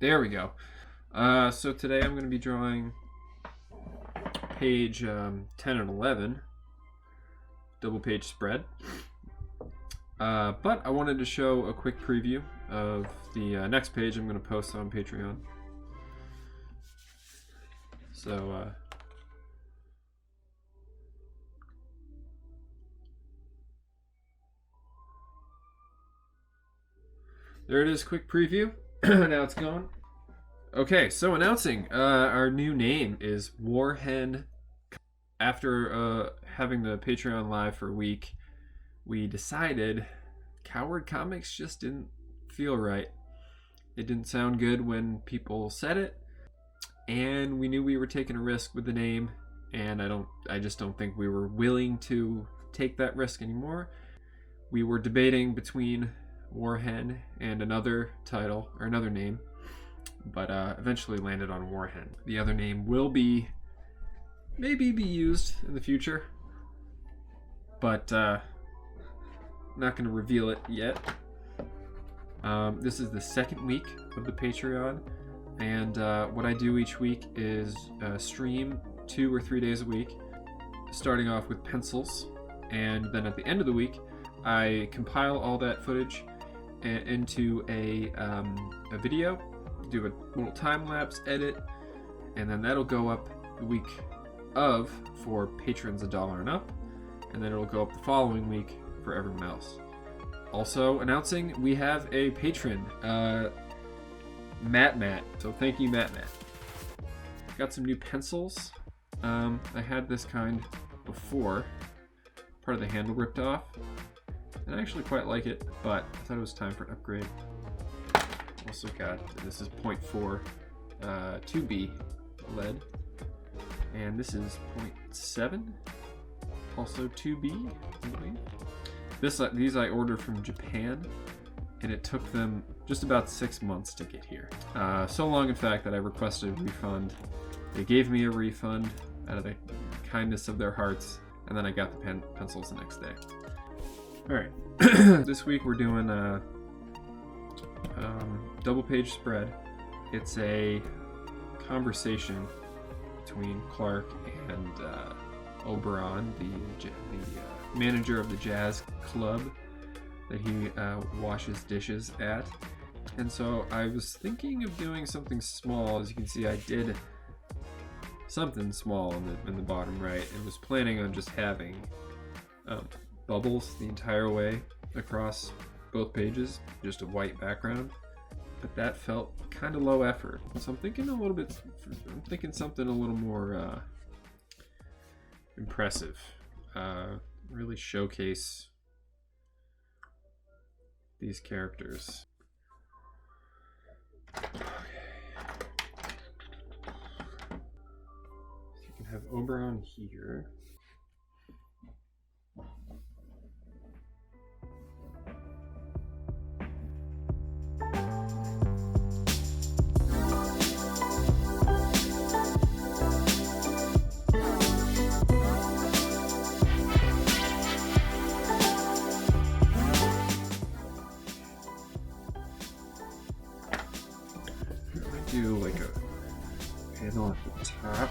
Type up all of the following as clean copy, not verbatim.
There we go. So today I'm going to be drawing page 10 and 11, double page spread. But I wanted to show a quick preview of the next page I'm going to post on Patreon. So, there it is, quick preview. Now it's gone. Okay, so announcing our new name is Warhen. After having the Patreon live for a week, we decided Coward Comics just didn't feel right. It didn't sound good when people said it, and we knew we were taking a risk with the name, and I just don't think we were willing to take that risk anymore. We were debating between Warhen and another title or another name, but eventually landed on Warhen. The other name will maybe be used in the future, but not going to reveal it yet. This is the second week of the Patreon, and what I do each week is stream 2 or 3 days a week, starting off with pencils, and then at the end of the week I compile all that footage into a video, do a little time-lapse edit, and then that'll go up the week of for patrons $1 and up, and then it'll go up the following week for everyone else. Also announcing we have a patron, Matt. So thank you, Matt. Got some new pencils. I had this kind before, part of the handle ripped off, and I actually quite like it, but I thought it was time for an upgrade. Also got, this is 0.4 2B lead, and this is 0.7, also 2B, I believe. These I ordered from Japan, and it took them just about 6 months to get here. So long, in fact, that I requested a refund. They gave me a refund out of the kindness of their hearts, and then I got the pencils the next day. Alright, this week we're doing a double page spread. It's a conversation between Clark and Oberon, the manager of the jazz club that he washes dishes at. And so I was thinking of doing something small. As you can see, I did something small in the bottom right, and was planning on just having bubbles the entire way across both pages, just a white background. But that felt kind of low effort, so I'm thinking something a little more impressive. Really showcase these characters. Okay. So you can have Oberon here. Do like a panel at the top.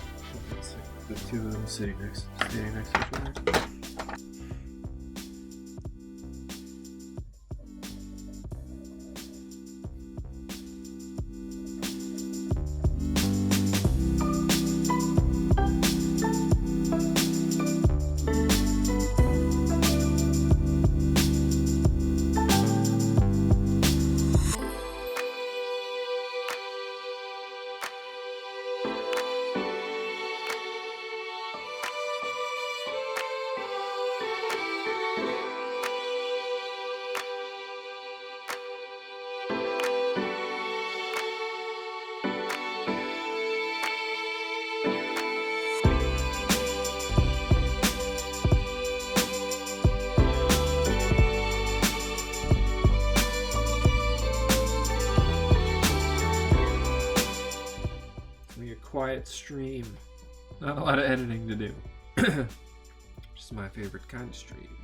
It's like the two of them sitting next to each other. Quiet stream. Not a lot of editing to do. Just my favorite kind of stream.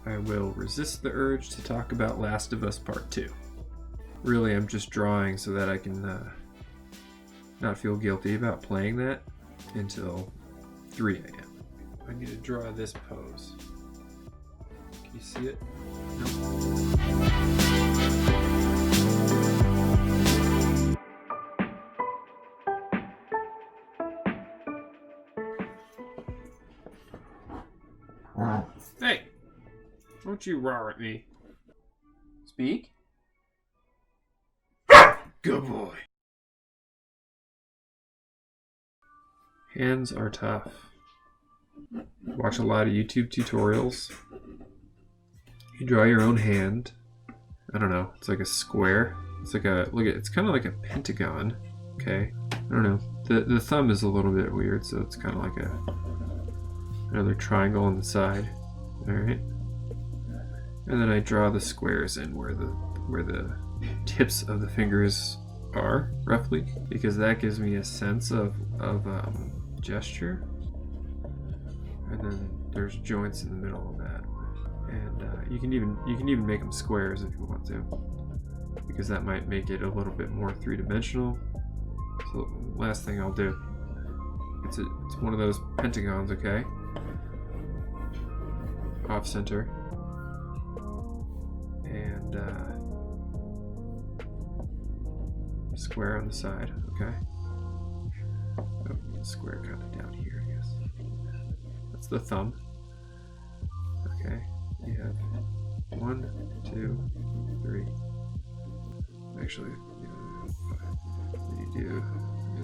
I will resist the urge to talk about Last of Us Part 2. really I'm just drawing so that I can not feel guilty about playing that until 3 a.m. I need to draw this pose. Can you see it? No. Hey! Don't you roar at me. Speak? Good boy. Hands are tough. Watch a lot of YouTube tutorials. You draw your own hand. I don't know. It's like a square. It's like a look at. It's kind of like a pentagon. Okay. I don't know. The thumb is a little bit weird, so it's kind of like another triangle on the side. All right. And then I draw the squares in where the tips of the fingers are, roughly, because that gives me a sense of gesture. And then there's joints in the middle of that, and you can even make them squares if you want to, because that might make it a little bit more three-dimensional. So last thing I'll do, it's one of those pentagons, okay, off center, and square on the side, okay. Oh, square kind of down here, I guess. That's the thumb. Okay, you have 1, 2, 3. Actually, what you do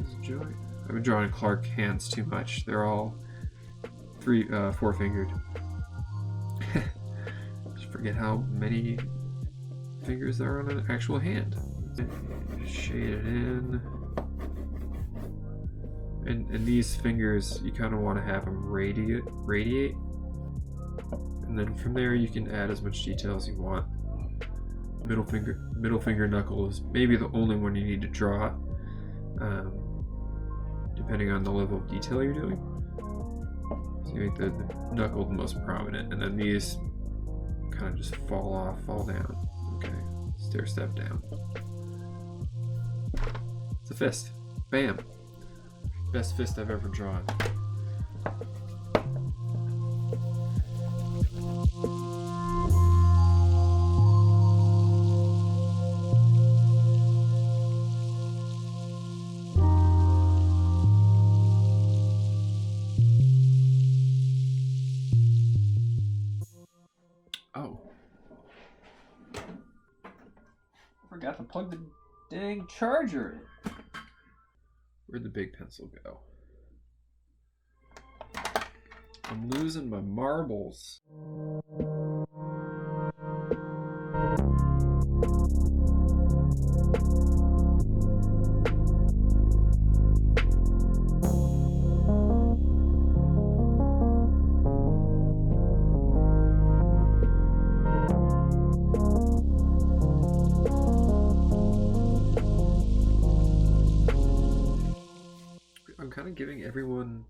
is joint. I've been drawing Clark hands too much. They're all 4-fingered. Just forget how many fingers there are on an actual hand. Shade it in. And these fingers, you kind of want to have them radiate. And then from there, you can add as much detail as you want. Middle finger knuckle is maybe the only one you need to draw, depending on the level of detail you're doing. So you make the knuckle the most prominent, and then these kind of just fall down. Okay, stair step down. It's a fist. Bam. Best fist I've ever drawn. Oh. Forgot to plug the dang charger in. Where'd the big pencil go? I'm losing my marbles. I'm kind of giving everyone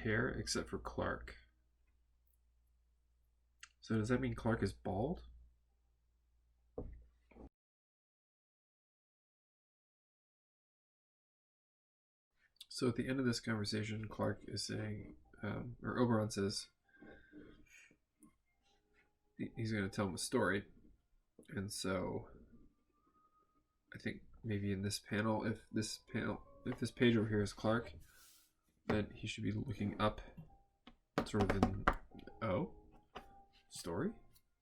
hair except for Clark. So does that mean Clark is bald? So at the end of this conversation, Clark is saying, or Oberon says, he's going to tell him a story. And so I think maybe in this panel, if this page over here is Clark, then he should be looking up, sort of in, oh, story?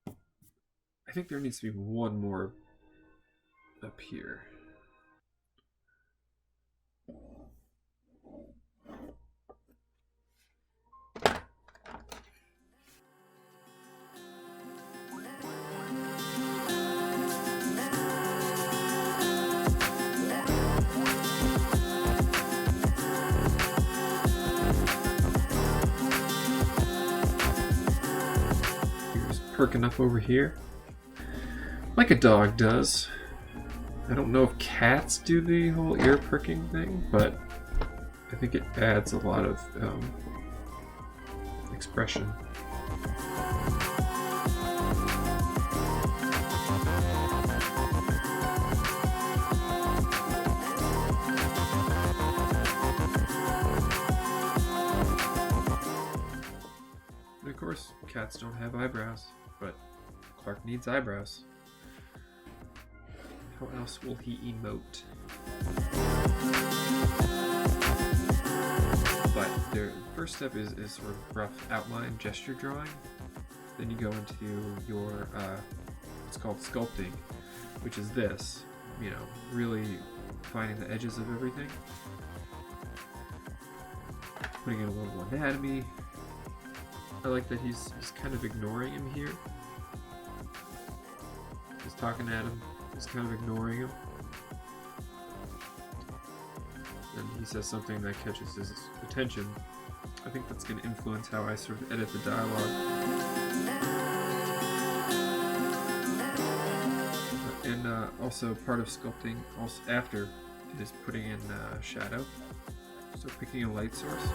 I think there needs to be one more up here. Perking up over here like a dog does. I don't know if cats do the whole ear perking thing, but I think it adds a lot of expression. course, cats don't have eyebrows, but Clark needs eyebrows. How else will he emote? But the first step is sort of rough outline gesture drawing. Then you go into your what's called sculpting, which is this, you know, really finding the edges of everything, putting in a little more anatomy. I like that he's kind of ignoring him here. He's talking at him, he's kind of ignoring him. And he says something that catches his attention. I think that's going to influence how I sort of edit the dialogue. And also part of sculpting, also after, is putting in shadow. So picking a light source.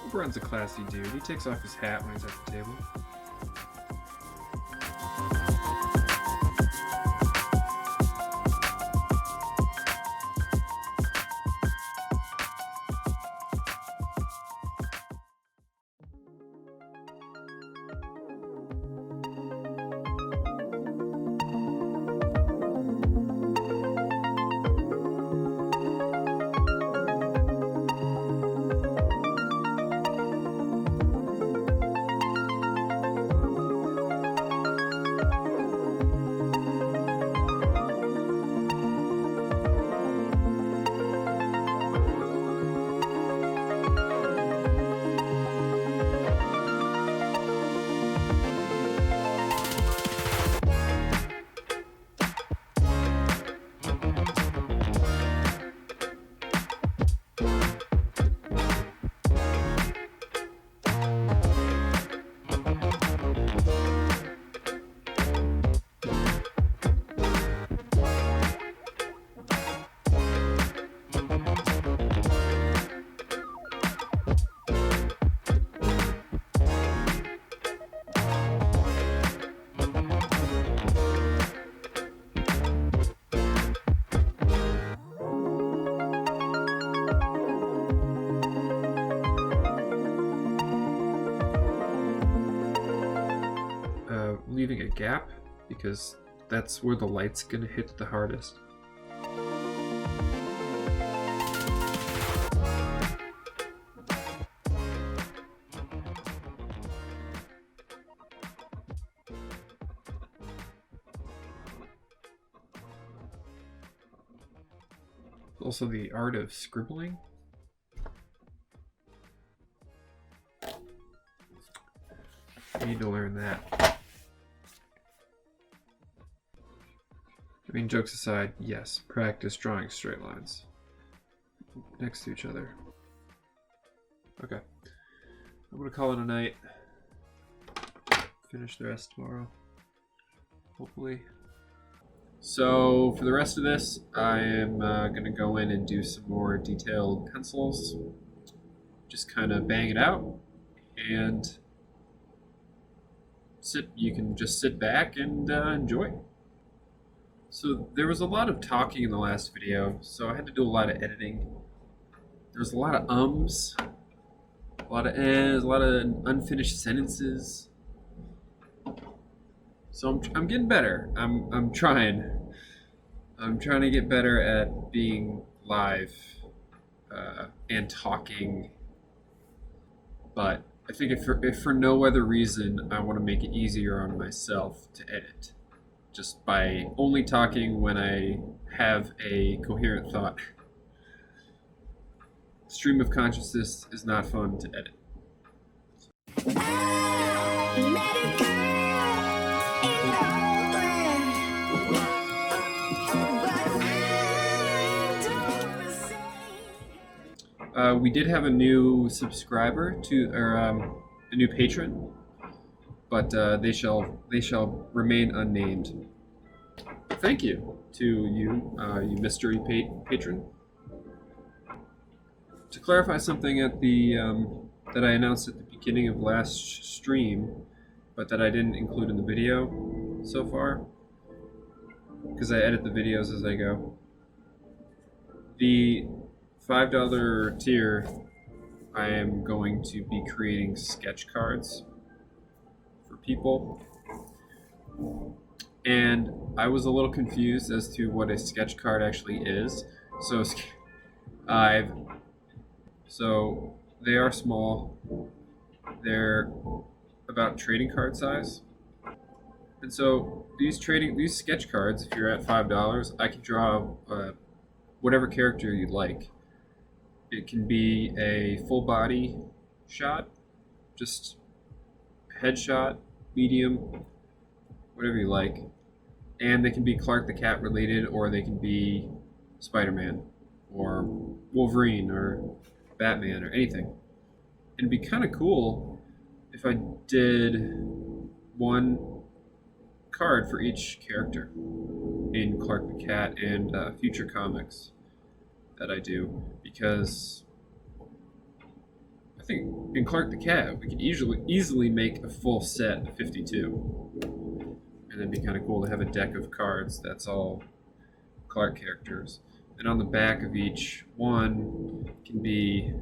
Oberon's a classy dude. He takes off his hat when he's at the table. Leaving a gap because that's where the light's gonna hit the hardest. Also the art of scribbling. I need to learn that. I mean, jokes aside, yes, practice drawing straight lines next to each other. Okay, I'm gonna call it a night. Finish the rest tomorrow, hopefully. So for the rest of this, I am gonna go in and do some more detailed pencils. Just kind of bang it out, and you can just sit back and enjoy. So there was a lot of talking in the last video, so I had to do a lot of editing. There's a lot of ums, a lot of ends, a lot of unfinished sentences. So I'm getting better. I'm trying. I'm trying to get better at being live and talking. But I think if for no other reason, I want to make it easier on myself to edit. Just by only talking when I have a coherent thought. Stream of consciousness is not fun to edit. We did have a new subscriber or a new patron, but they shall remain unnamed. Thank you to you, you mystery patron. To clarify something at the that I announced at the beginning of last stream, but that I didn't include in the video so far, because I edit the videos as I go. The $5 tier, I am going to be creating sketch cards for people. And I was a little confused as to what a sketch card actually is. So they are small. They're about trading card size. And so these sketch cards, if you're at $5, I can draw whatever character you'd like. It can be a full body shot, just headshot, medium, whatever you like. And they can be Clark the Cat related, or they can be Spider-Man, or Wolverine, or Batman, or anything. It'd be kind of cool if I did one card for each character in Clark the Cat and future comics that I do, because I think in Clark the Cat we could easily make a full set of 52, and it'd be kind of cool to have a deck of cards that's all Clark characters, and on the back of each one can be,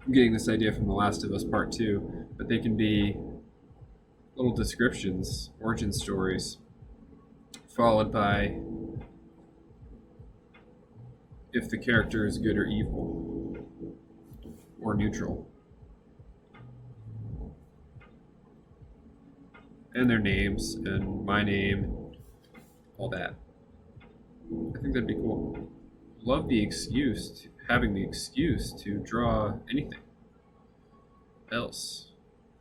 I'm getting this idea from The Last of Us Part 2, but they can be little descriptions, origin stories, followed by if the character is good or evil, or neutral. And their names, and my name, all that. I think that'd be cool. Love having the excuse to draw anything else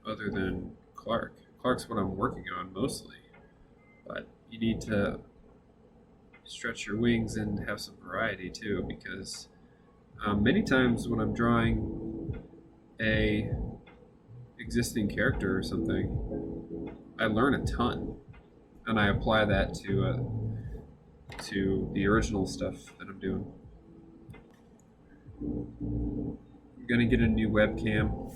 other than Clark. Clark's what I'm working on mostly, but you need to stretch your wings and have some variety too, because many times when I'm drawing a existing character or something, I learn a ton, and I apply that to the original stuff that I'm doing. I'm gonna get a new webcam.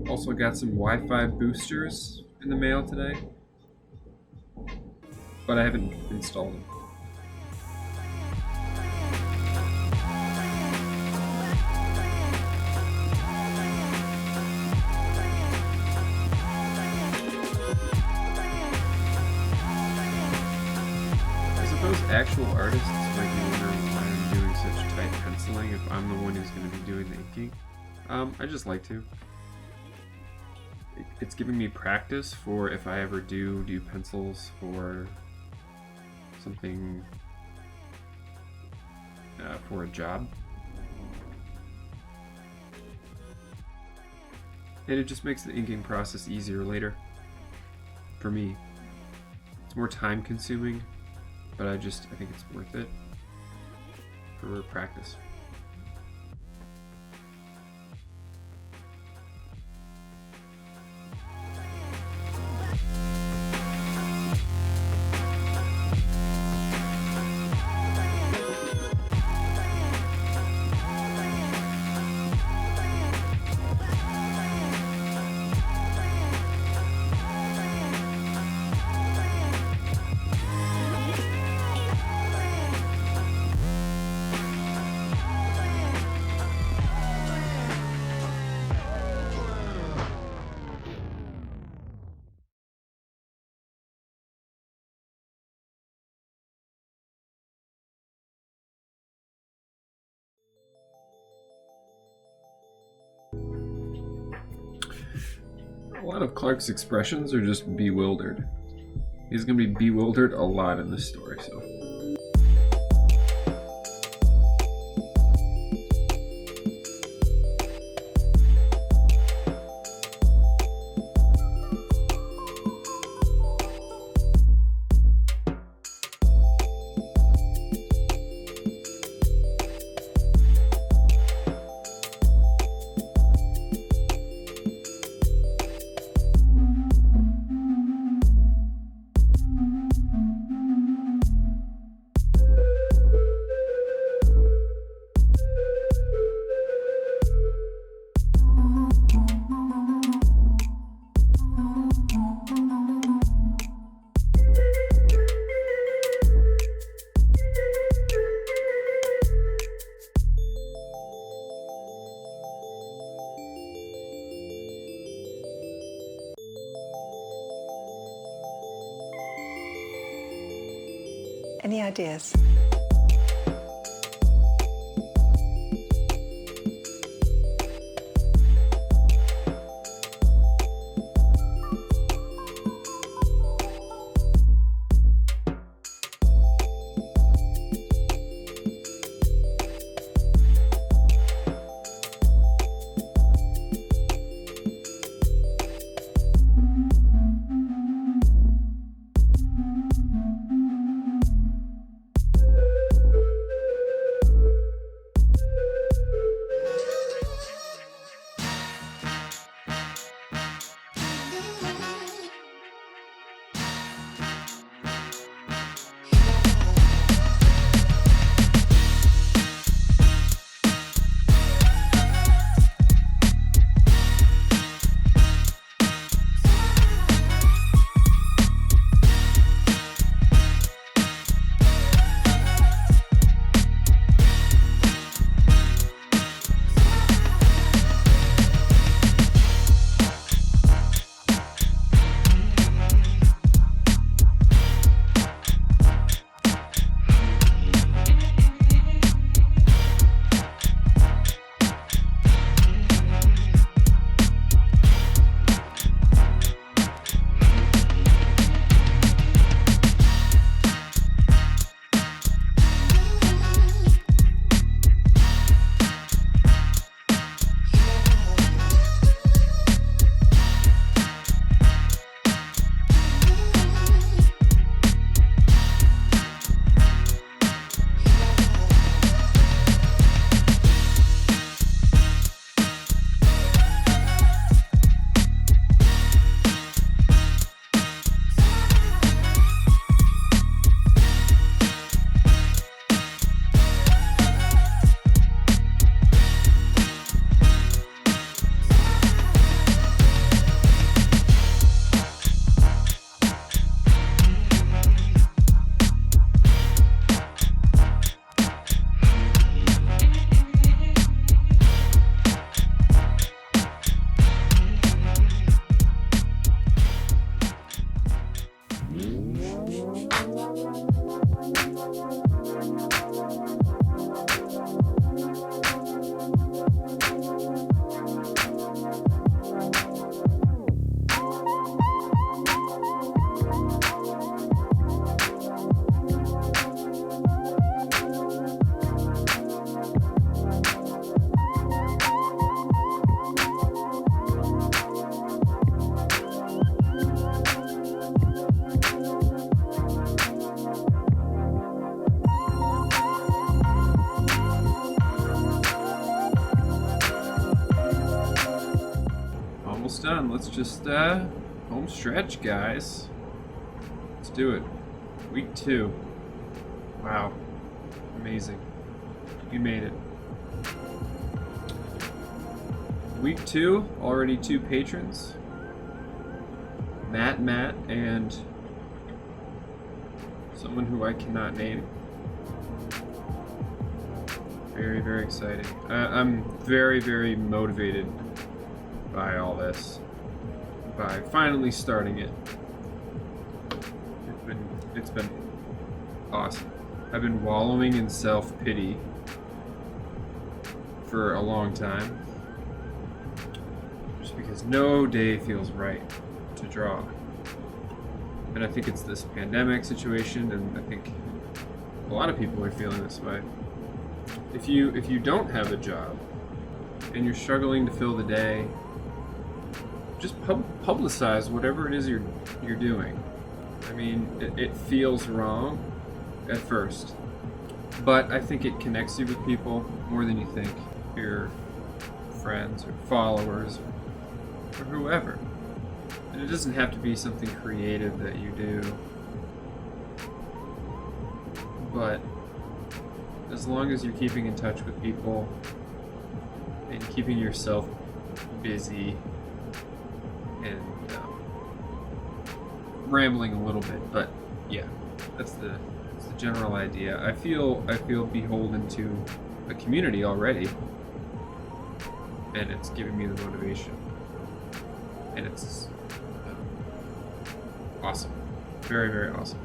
Also got some Wi-Fi boosters in the mail today, but I haven't installed them. I suppose actual artists might be wondering why I'm doing such tight penciling if I'm the one who's going to be doing the inking. I just like to. It's giving me practice for if I ever do pencils for something, for a job. And it just makes the inking process easier later. For me. It's more time consuming, but I think it's worth it for practice. A lot of Clark's expressions are just bewildered. He's going to be bewildered a lot in this story, so. Any ideas? Almost done. Let's just home stretch, guys. Let's do it. Week 2. Wow. Amazing. You made it. Week 2, already 2 patrons. Matt, and someone who I cannot name. Very, very exciting. I'm very, very motivated by all this. By finally starting it. It's been awesome. I've been wallowing in self-pity for a long time. Just because no day feels right to draw. And I think it's this pandemic situation, and I think a lot of people are feeling this way. If you don't have a job and you're struggling to fill the day, just publicize whatever it is you're doing. I mean, it feels wrong at first, but I think it connects you with people more than you think. Your friends or followers or whoever. And it doesn't have to be something creative that you do, but as long as you're keeping in touch with people and keeping yourself busy and rambling a little bit, but yeah, that's the general idea. I feel beholden to a community already, and it's giving me the motivation, and it's awesome, very, very awesome.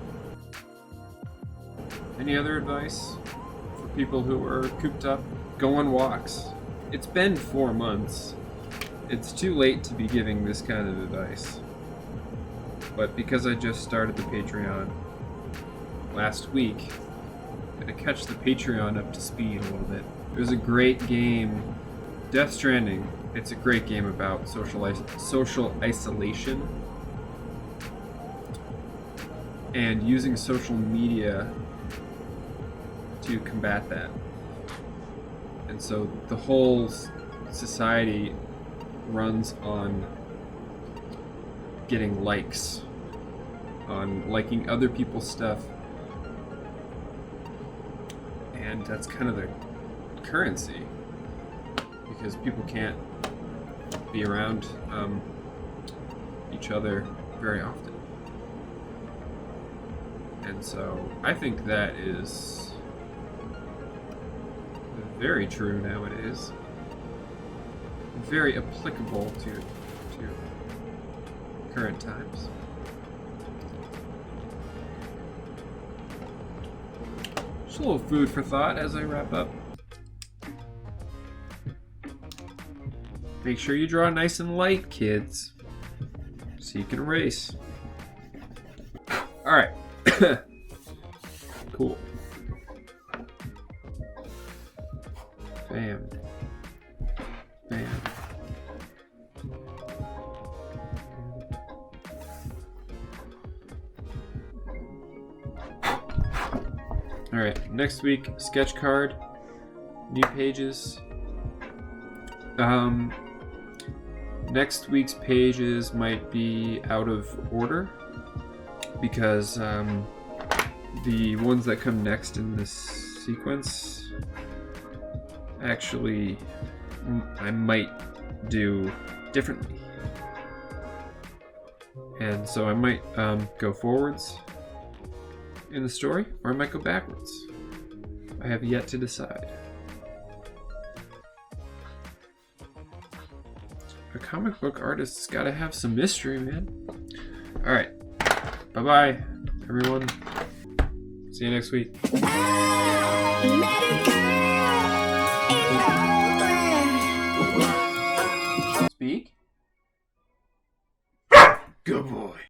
Any other advice for people who are cooped up? Go on walks. It's been 4 months. It's too late to be giving this kind of advice. But because I just started the Patreon last week, I'm gonna catch the Patreon up to speed a little bit. There's a great game, Death Stranding. It's a great game about social isolation and using social media to combat that. And so the whole society runs on getting likes, on liking other people's stuff, and that's kind of the currency, because people can't be around each other very often. And so I think that is very true nowadays, very applicable to current times. Just a little food for thought as I wrap up. Make sure you draw nice and light, kids, so you can erase. Alright. Cool. Bam. Bam. Alright, next week, sketch card, new pages. Next week's pages might be out of order because the ones that come next in this sequence actually I might do differently. And so I might go forwards in the story, or I might go backwards. I have yet to decide. A comic book artist's gotta have some mystery, man. Alright. Bye-bye, everyone. See you next week.